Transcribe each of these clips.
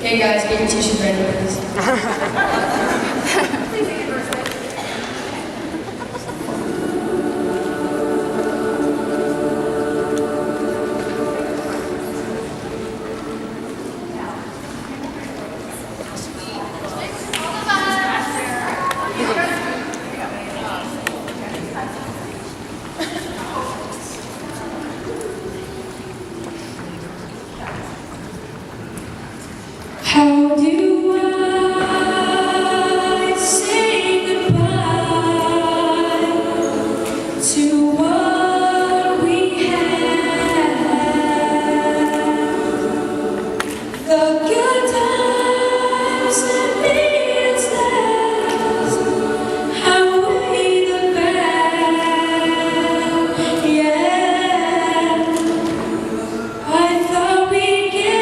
Hey guys, get your tissues ready, please. How do I say goodbye to what we had? The good times and minutes last outweigh the bad. Yeah, I thought we'd get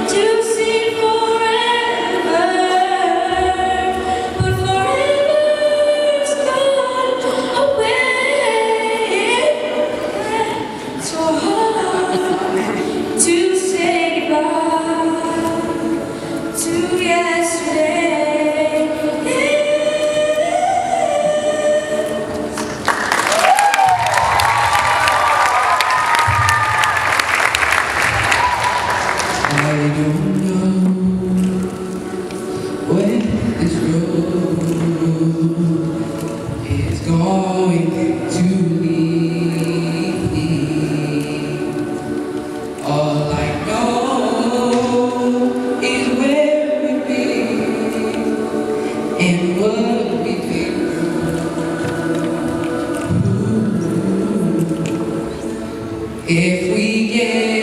to see forever, but forever's gone away. So hard to say goodbye to yesterday. I don't know where this road is going to lead me. All I know is where we've been and what we've been through. If we get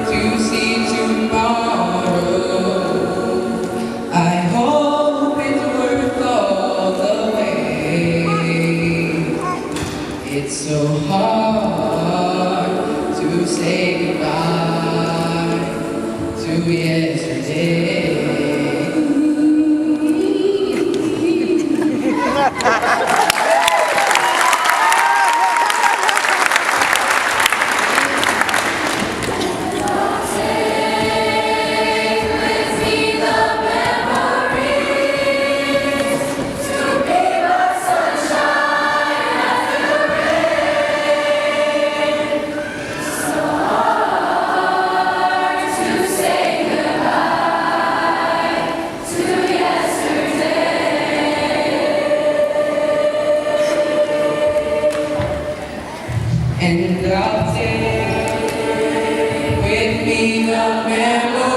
to see tomorrow, I hope it's worth all the wait. It's so hard to say goodbye to yesterday. And I'll take with me the memories.